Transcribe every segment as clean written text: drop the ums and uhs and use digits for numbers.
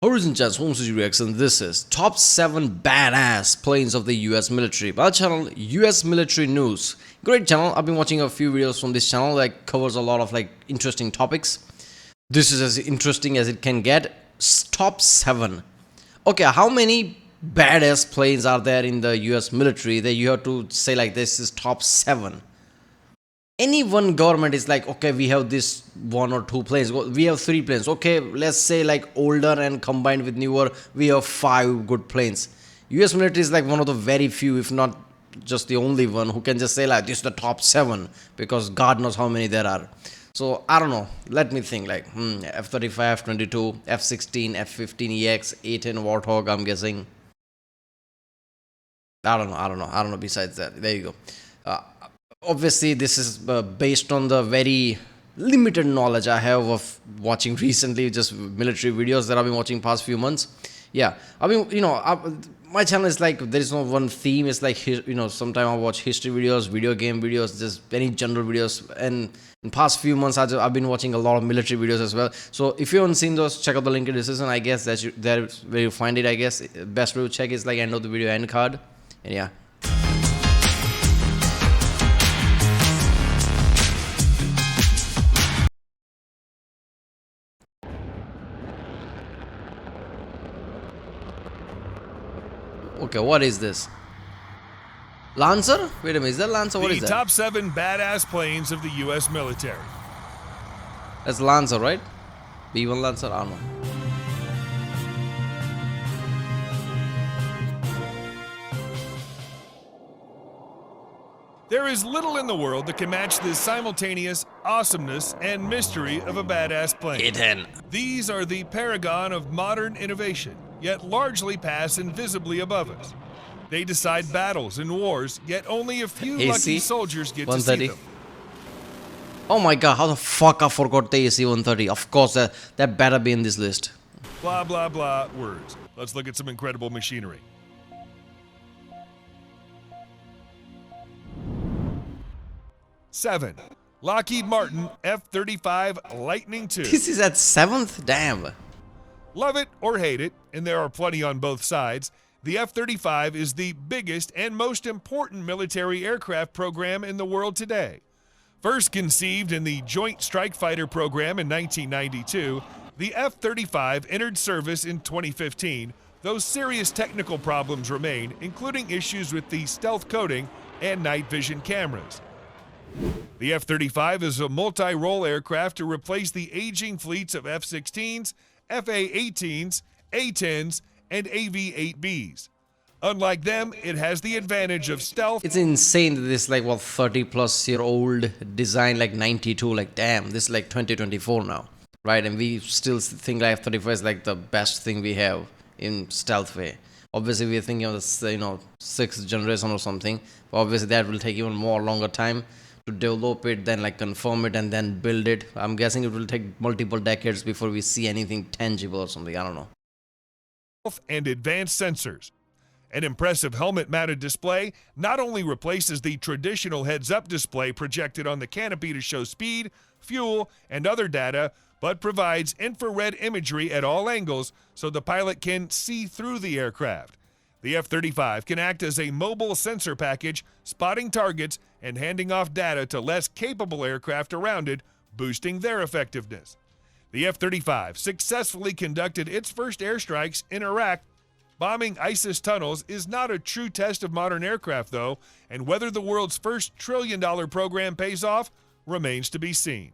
Horizon Chats Home City Reaction. This is top 7 badass planes of the US military. Our channel, US Military News. Great channel. I've been watching a few videos from this channel that covers a lot of interesting topics. This is as interesting as it can get. Top 7. Okay, how many badass planes are there in the US military that you have to say this is top 7? Any one government is like, okay, we have this one or two planes, we have three planes, okay, let's say older and combined with newer, we have 5 good planes. US military is one of the very few, if not just the only one, who can just say this is the top 7, because god knows how many there are. So I don't know, let me think. F-35, F-22, F-16, F-15EX, A-10 Warthog, I'm guessing. I don't know besides that. There you go. Obviously this is based on the very limited knowledge I have of watching recently just military videos that I've been watching past few months. Yeah, I mean, my channel is there is no one theme. It's sometimes I watch history videos, video game videos, just any general videos. And in past few months I've been watching a lot of military videos as well. So if you haven't seen those, check out the link in the description. I guess that's where you find it. I guess best way to check is end of the video end card. And yeah. Okay, what is this? Lancer? Wait a minute, is that Lancer? What is that? The top 7 badass planes of the U.S. military. That's Lancer, right? B1 Lancer? I don't know. There is little in the world that can match the simultaneous awesomeness and mystery of a badass plane. A-10. These are the paragon of modern innovation, yet largely pass invisibly above us. They decide battles and wars, yet only a few lucky soldiers get to see them. Oh my god, how the fuck I forgot the AC-130. Of course, that better be in this list. Blah, blah, blah words. Let's look at some incredible machinery. Seven, Lockheed Martin F-35 Lightning II. This is at 7th? Damn. Love it or hate it, and there are plenty on both sides, the F-35 is the biggest and most important military aircraft program in the world today. First conceived in the Joint Strike Fighter program in 1992, the F-35 entered service in 2015, though serious technical problems remain, including issues with the stealth coating and night vision cameras. The F-35 is a multi-role aircraft to replace the aging fleets of F-16s, FA-18s, A-10s, and AV-8Bs. Unlike them, it has the advantage of stealth. It's insane that this 30 plus year old design 92, damn, this is 2024 now, right? And we still think F-35 is the best thing we have in stealth way. Obviously we're thinking of this 6th generation or something, but obviously that will take even more longer time to develop it, then confirm it, and then build it. I'm guessing it will take multiple decades before we see anything tangible or something. I don't know. And advanced sensors. An impressive helmet-mounted display not only replaces the traditional heads-up display projected on the canopy to show speed, fuel, and other data, but provides infrared imagery at all angles so the pilot can see through the aircraft. The F-35 can act as a mobile sensor package, spotting targets and handing off data to less capable aircraft around it, boosting their effectiveness. The F-35 successfully conducted its first airstrikes in Iraq. Bombing ISIS tunnels is not a true test of modern aircraft, though, and whether the world's first trillion-dollar program pays off remains to be seen.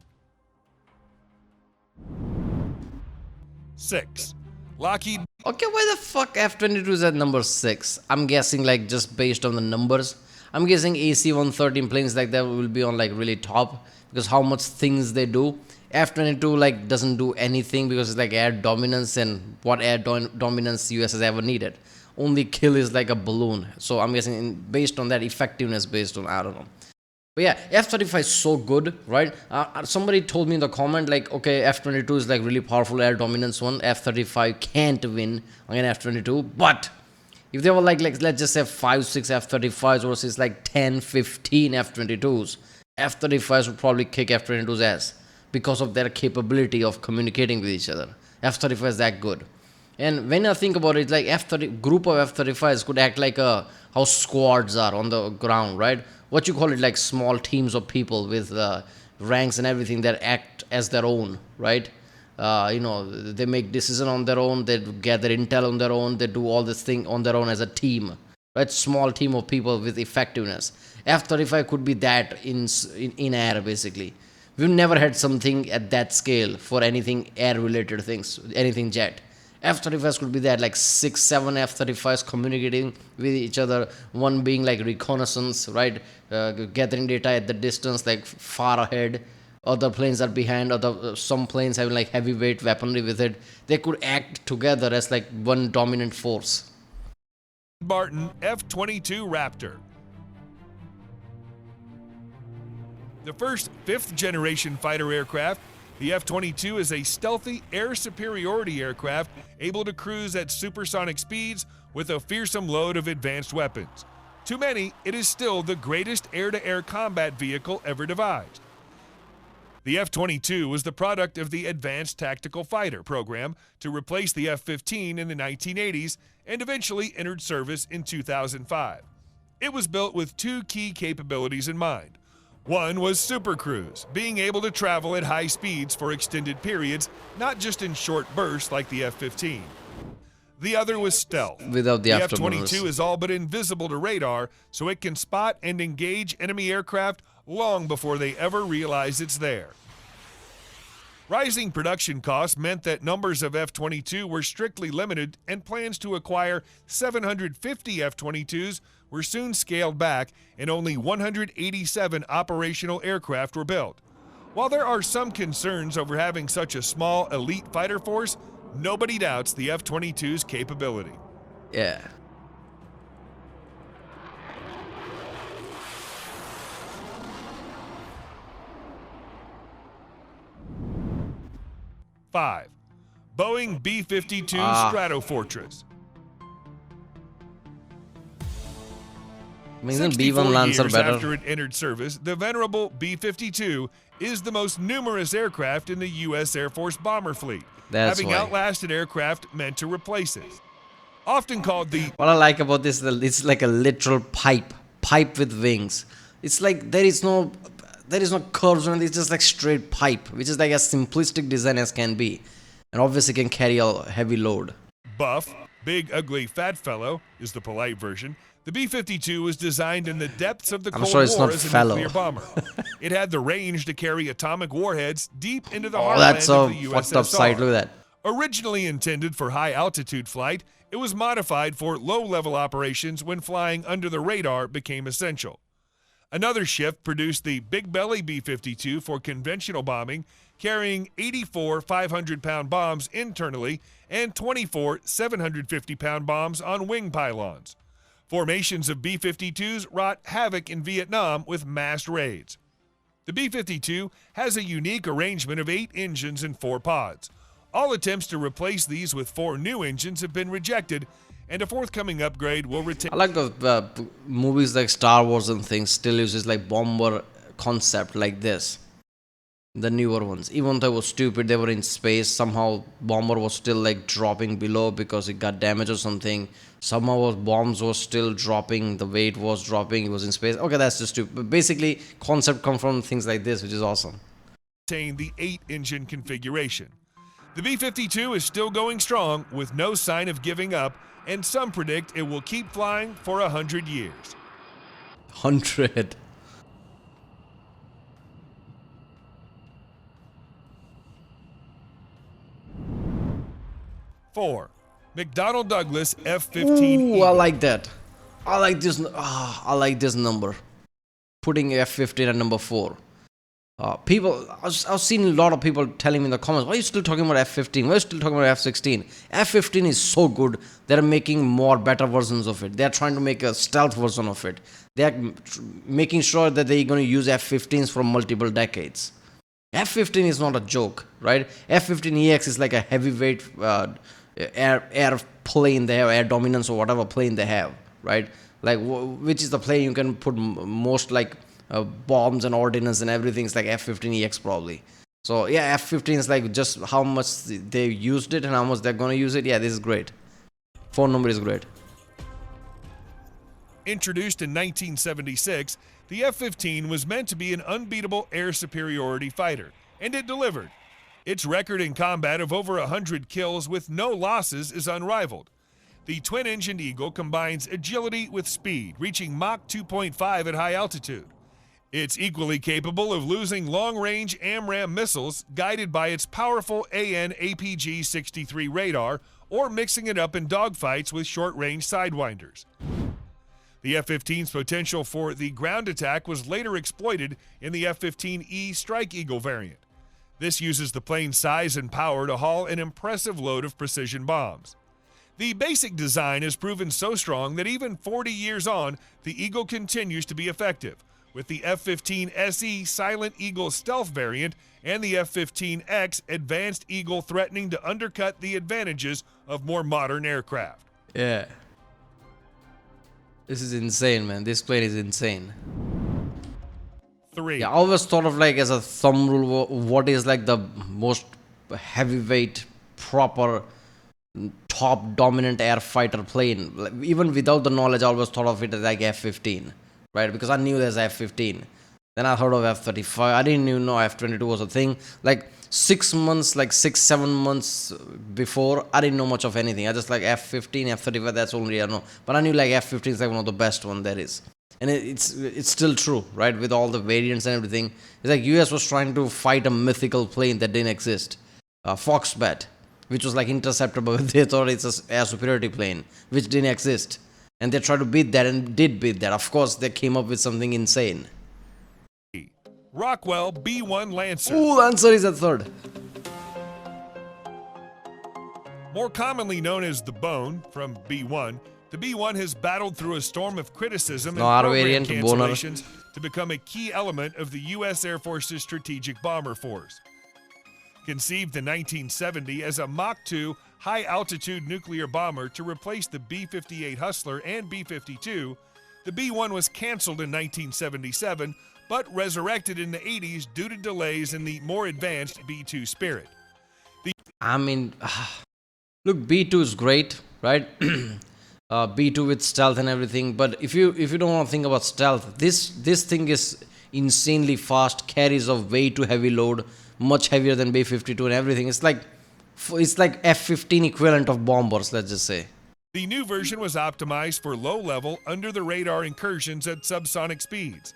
6. Lockheed. Okay, why the fuck F-22 is at number 6? I'm guessing just based on the numbers. I'm guessing AC-130 planes that will be on really top, because how much things they do. F-22 doesn't do anything because it's air dominance, and what air dominance US has ever needed. Only kill is a balloon. So I'm guessing based on that effectiveness, based on I don't know. But yeah, F-35 is so good, right? Somebody told me in the comment okay, F-22 is really powerful air dominance one. F-35 can't win against F-22, but if they were let's just say 5-6 F-35s versus 10-15 F-22s, F-35s would probably kick F-22's ass because of their capability of communicating with each other. F-35 is that good. And when I think about it, like F-30 group of F-35s could act like a how squads are on the ground, right? What you call it, like small teams of people with ranks and everything that act as their own, right? They make decision on their own, they gather intel on their own, they do all this thing on their own as a team, right? Small team of people with effectiveness. F-35 could be that in air basically. We've never had something at that scale for anything air related things, anything jet. F-35s could be that, like 6, 7 F-35s communicating with each other, one being like reconnaissance, right? Gathering data at the distance, like far ahead. Other planes are behind, some planes have like heavyweight weaponry with it. They could act together as like one dominant force. Martin F-22 Raptor. The first fifth-generation fighter aircraft, the F-22 is a stealthy air superiority aircraft able to cruise at supersonic speeds with a fearsome load of advanced weapons. To many, it is still the greatest air-to-air combat vehicle ever devised. The F-22 was the product of the Advanced Tactical Fighter program to replace the F-15 in the 1980s and eventually entered service in 2005. It was built with two key capabilities in mind. One was supercruise, being able to travel at high speeds for extended periods, not just in short bursts like the F-15. The other was stealth. Without the F-22 is all but invisible to radar, so it can spot and engage enemy aircraft long before they ever realize it's there. Rising production costs meant that numbers of F-22 were strictly limited, and plans to acquire 750 F-22s were soon scaled back, and only 187 operational aircraft were built. While there are some concerns over having such a small elite fighter force, nobody doubts the F-22's capability. Yeah. Five, Boeing B-52 Stratofortress. Isn't 64 B1 Lancer years better? after it entered service, the venerable B-52 is the most numerous aircraft in the U.S. Air Force bomber fleet, That's having why. outlasted aircraft meant to replace it. Often called the What I like about this, it's like a literal pipe with wings. It's like there is no curves on it. It's just like straight pipe, which is like as simplistic design as can be, and obviously can carry a heavy load. Buff, big, ugly, fat fellow is the polite version. The B-52 was designed in the depths of the I'm Cold sure it's War not as a fellow. nuclear bomber. It had the range to carry atomic warheads deep into the Oh, heartland that's of a the fucked up sight. USSR. Look at that. Originally intended for high-altitude flight, it was modified for low-level operations when flying under the radar became essential. Another shift produced the Big Belly B-52 for conventional bombing, carrying 84 500-pound bombs internally and 24 750-pound bombs on wing pylons. Formations of B-52s wrought havoc in Vietnam with massed raids. The B-52 has a unique arrangement of 8 engines and 4 pods. All attempts to replace these with 4 new engines have been rejected, and a forthcoming upgrade will retain. I like the movies like Star Wars and things still uses like bomber concept like this. The newer ones, even though it was stupid, they were in space. Somehow, bomber was still like dropping below because it got damaged or something. Somehow, bombs were still dropping. The weight was dropping. It was in space. Okay, that's just stupid. But basically, concept come from things like this, which is awesome. The 8-engine configuration. The B-52 is still going strong with no sign of giving up, and some predict it will keep flying for 100 years. 100. Four, McDonnell Douglas F-15 Ooh, I Eagle. like that. I like this. I like this number. Putting F-15 at number 4. I've seen a lot of people telling me in the comments, why are you still talking about F-15? Why are you still talking about F-16? F-15 is so good, they're making more better versions of it. They're trying to make a stealth version of it. They're making sure that they're going to use F-15s for multiple decades. F-15 is not a joke, right? F-15EX is like a heavyweight airplane they have, air dominance or whatever plane they have, right? Like, which is the plane you can put most like bombs and ordnance and everything is like F-15EX probably. So yeah, F-15 is like just how much they used it and how much they're gonna use it. Yeah, this is great. Phone number is great. Introduced in 1976, the F 15 was meant to be an unbeatable air superiority fighter, and it delivered. Its record in combat of over 100 kills with no losses is unrivaled. The twin engined Eagle combines agility with speed, reaching Mach 2.5 at high altitude. It's equally capable of losing long range AMRAAM missiles guided by its powerful AN APG 63 radar or mixing it up in dogfights with short range sidewinders. The F 15's potential for the ground attack was later exploited in the F 15E Strike Eagle variant. This uses the plane's size and power to haul an impressive load of precision bombs. The basic design has proven so strong that even 40 years on, the Eagle continues to be effective, with the F 15 SE Silent Eagle stealth variant and the F 15X Advanced Eagle threatening to undercut the advantages of more modern aircraft. Yeah. This is insane, man. This plane is insane. 3. Yeah, I always thought of like as a thumb rule what is like the most heavyweight, proper, top dominant air fighter plane. Like, even without the knowledge, I always thought of it as like F-15, right? Because I knew there's F-15. Then I heard of F-35. I didn't even know F-22 was a thing. Like 6 months, like 7 months before, I didn't know much of anything. I just like F-15, F-35, that's only I know. But I knew like F-15 is like one of the best one there is. And it's still true, right? With all the variants and everything. It's like US was trying to fight a mythical plane that didn't exist. Foxbat, which was like interceptable. They thought it's an air superiority plane, which didn't exist. And they tried to beat that and did beat that. Of course, they came up with something insane. Rockwell B-1 Lancer. Ooh, Lancer is at third. More commonly known as the Bone from B-1, the B-1 has battled through a storm of criticism and program variant, cancellations to become a key element of the U.S. Air Force's strategic bomber force. Conceived in 1970 as a Mach 2 high-altitude nuclear bomber to replace the B-58 Hustler and B-52, the B-1 was canceled in 1977 but resurrected in the 80s due to delays in the more advanced B-2 Spirit. I mean, look, B2 is great, right? B2 with stealth and everything. But if you don't want to think about stealth, this thing is insanely fast, carries a way too heavy load, much heavier than B-52 and everything. It's like F-15 equivalent of bombers, let's just say. The new version was optimized for low-level, under-the-radar incursions at subsonic speeds.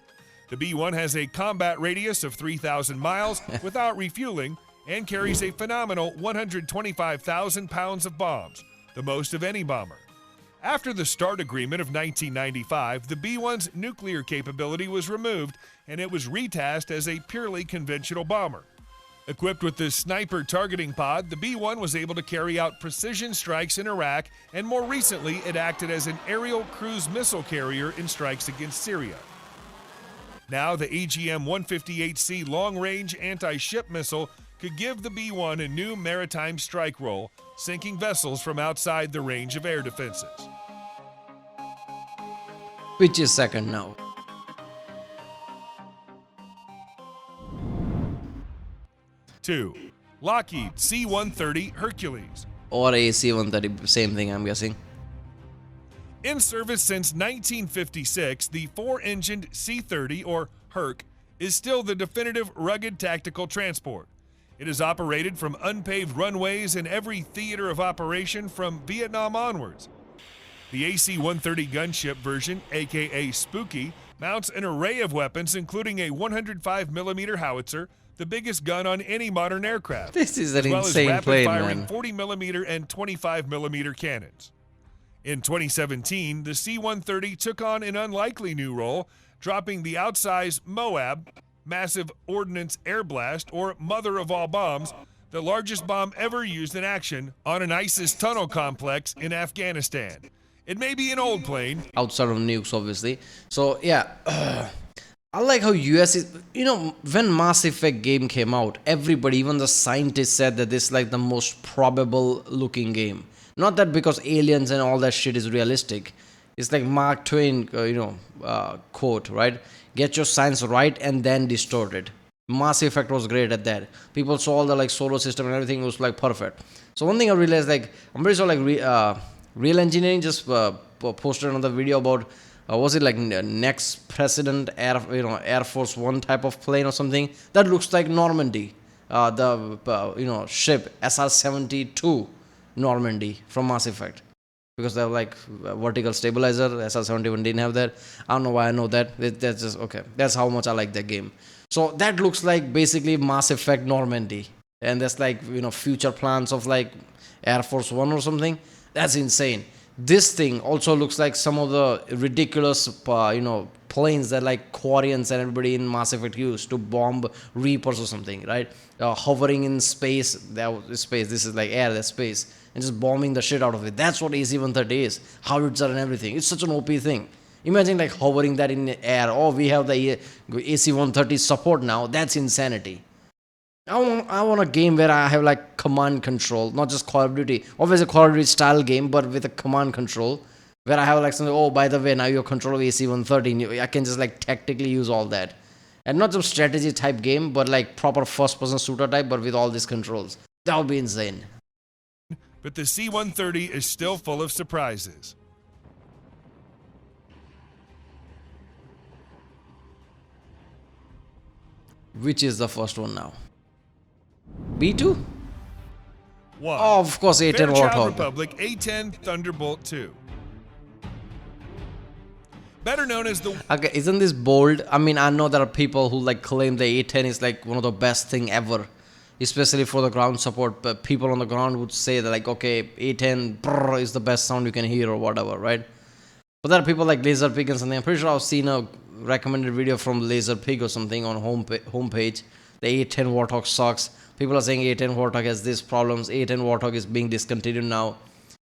The B-1 has a combat radius of 3,000 miles without refueling and carries a phenomenal 125,000 pounds of bombs, the most of any bomber. After the START agreement of 1995, the B-1's nuclear capability was removed and it was retasked as a purely conventional bomber. Equipped with the sniper targeting pod, the B-1 was able to carry out precision strikes in Iraq, and more recently it acted as an aerial cruise missile carrier in strikes against Syria. Now, the AGM-158C long-range anti-ship missile could give the B-1 a new maritime strike role, sinking vessels from outside the range of air defenses. Which is second now? Two, Lockheed C-130 Hercules. Or AC-130, same thing, I'm guessing. In service since 1956, the four-engined C-30, or Herc, is still the definitive rugged tactical transport. It is operated from unpaved runways in every theater of operation from Vietnam onwards. The AC-130 gunship version, aka Spooky, mounts an array of weapons including a 105mm howitzer, the biggest gun on any modern aircraft, This is an as well as insane plane, rapid-firing man. 40mm and 25mm cannons. In 2017, the C-130 took on an unlikely new role, dropping the outsized Moab, Massive Ordnance Air Blast, or Mother of All Bombs, the largest bomb ever used in action, on an ISIS tunnel complex in Afghanistan. It may be an old plane. Outside of nukes, obviously. So, yeah. I like how US is, when Mass Effect game came out, everybody, even the scientists said that this is like the most probable looking game. Not that because aliens and all that shit is realistic. It's like Mark Twain, quote, right? Get your science right and then distort it. Mass Effect was great at that. People saw all the like solar system and everything was like perfect. So one thing I realized, like I'm pretty sure like Real Engineering just posted another video about was it like next president Air Force One type of plane or something that looks like Normandy, the ship SR-72 Normandy from Mass Effect, because they have like vertical stabilizer. SR-71 didn't have that. I don't know why I know that. That's just okay. That's how much I like the game. So that looks like basically Mass Effect Normandy, and that's like future plans of like Air Force One or something. That's insane. This thing also looks like some of the ridiculous planes that like Quarians and everybody in Mass Effect used to bomb Reapers or something, right? Hovering in space. Space. This is like air. That's space, and just bombing the shit out of it. That's what AC-130 is. Howitzer and everything. It's such an OP thing. Imagine like hovering that in the air. Oh, we have the AC-130 support now. That's insanity. I want a game where I have like command control, not just Call of Duty. Obviously, Call of Duty style game, but with a command control, where I have like something. Oh, by the way, now you're controlling AC-130. I can just like tactically use all that, and not just strategy type game, but like proper first-person shooter type, but with all these controls. That would be insane. But the C-130 is still full of surprises. Which is the first one now? B2? 1. Oh, of course, A10 Fairchild Warthog. Republic A10 Thunderbolt 2. Better known as the Okay, isn't this bold? I mean, I know there are people who like claim the A10 is like one of the best thing ever, especially for the ground support. But people on the ground would say that like, okay, A10 is the best sound you can hear or whatever, right? But there are people like Laserpig and something. I'm pretty sure I've seen a recommended video from Laserpig or something on homepage. The A10 Warthog sucks. People are saying A10 Warthog has these problems. A10 Warthog is being discontinued now.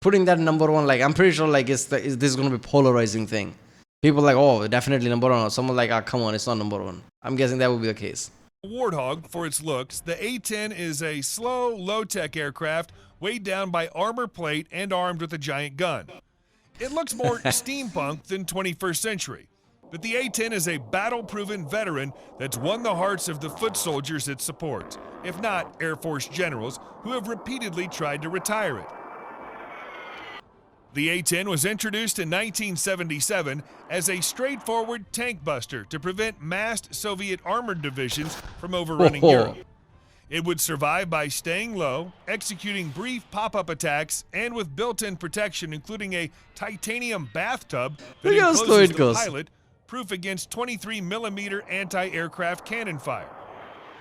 Putting that number one, like I'm pretty sure like is this going to be polarizing thing? People like, oh, definitely number one. Or someone like, come on, it's not number one. I'm guessing that would be the case. Warthog for its looks. The A10 is a slow, low-tech aircraft weighed down by armor plate and armed with a giant gun. It looks more steampunk than 21st century. But the A-10 is a battle-proven veteran that's won the hearts of the foot soldiers it supports, if not Air Force generals who have repeatedly tried to retire it. The A-10 was introduced in 1977 as a straightforward tank buster to prevent massed Soviet armored divisions from overrunning Europe. It would survive by staying low, executing brief pop-up attacks, and with built-in protection, including a titanium bathtub that encloses the pilot, proof against 23mm anti-aircraft cannon fire.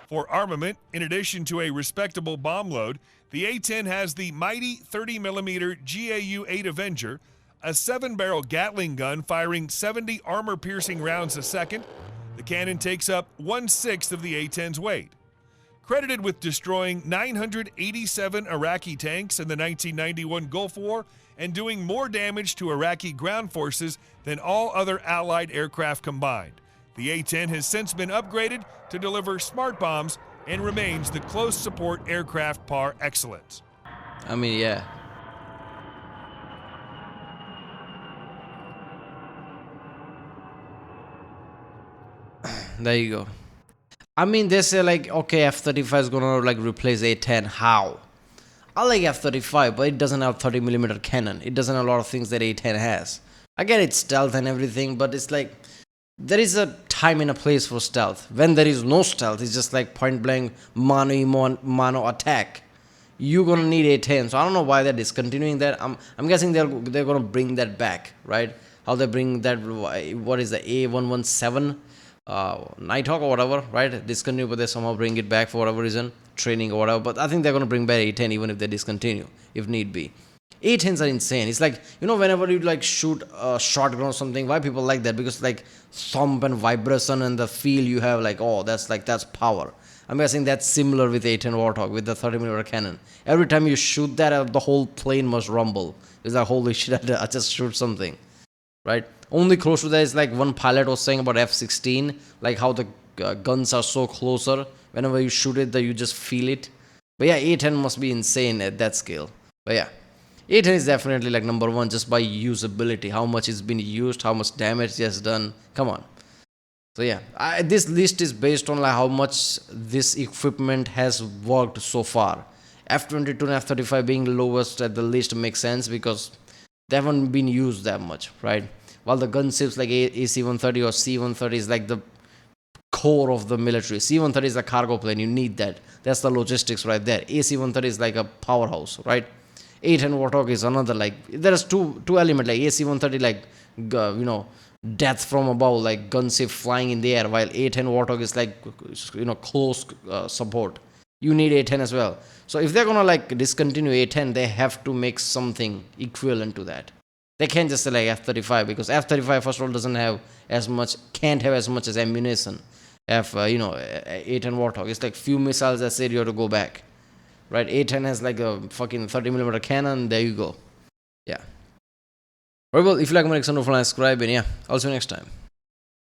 For armament, in addition to a respectable bomb load, the A-10 has the mighty 30mm GAU-8 Avenger, a 7-barrel Gatling gun firing 70 armor-piercing rounds a second. The cannon takes up 1/6 of the A-10's weight. Credited with destroying 987 Iraqi tanks in the 1991 Gulf War and doing more damage to Iraqi ground forces than all other Allied aircraft combined. The A-10 has since been upgraded to deliver smart bombs and remains the close support aircraft par excellence. I mean, yeah. There you go. I mean, they say like, okay, F-35 is gonna like replace A-10. How? I like F-35, but it doesn't have 30mm cannon. It doesn't have a lot of things that A-10 has. I get it's stealth and everything, but it's like there is a time and a place for stealth. When there is no stealth, it's just like point blank mano attack. You're gonna need A-10. So I don't know why they're discontinuing that. I'm guessing they're gonna bring that back, right? How they bring that? What is the A117? Nighthawk or whatever, right? Discontinue, but they somehow bring it back for whatever reason, training or whatever. But I think they're gonna bring back A-10 even if they discontinue, if need be. A-10s are insane. It's like, whenever you like shoot a shotgun or something, why people like that? Because like thump and vibration and the feel you have, like, oh, that's power. I'm guessing that's similar with A-10 Warthog with the 30mm cannon. Every time you shoot that, the whole plane must rumble. It's like, holy shit, I just shoot something, right? Only close to that is like one pilot was saying about F-16, like how the guns are so closer. Whenever you shoot it, you just feel it. But yeah, A-10 must be insane at that scale. But yeah, A-10 is definitely like number one just by usability. How much it's been used, how much damage it has done. Come on. So yeah, this list is based on like how much this equipment has worked so far. F-22 and F-35 being lowest at the list makes sense because they haven't been used that much, right? While the gunships like AC-130 or C-130 is like the core of the military. C-130 is a cargo plane. You need that. That's the logistics right there. AC-130 is like a powerhouse, right? A-10 Warthog is another like there's two element like AC-130 like death from above like gunship flying in the air, while A-10 Warthog is like close support. You need A-10 as well. So if they're gonna like discontinue A-10, they have to make something equivalent to that. They can't just say like F-35 because F-35 first of all doesn't have as much, can't have as much as ammunition. A-10 Warthog, it's like few missiles that said you have to go back, right? A-10 has like a fucking 30 millimeter cannon. There you go. Yeah. Alright, well, if you like my next one, don't forget to subscribe, and yeah, I'll see you next time.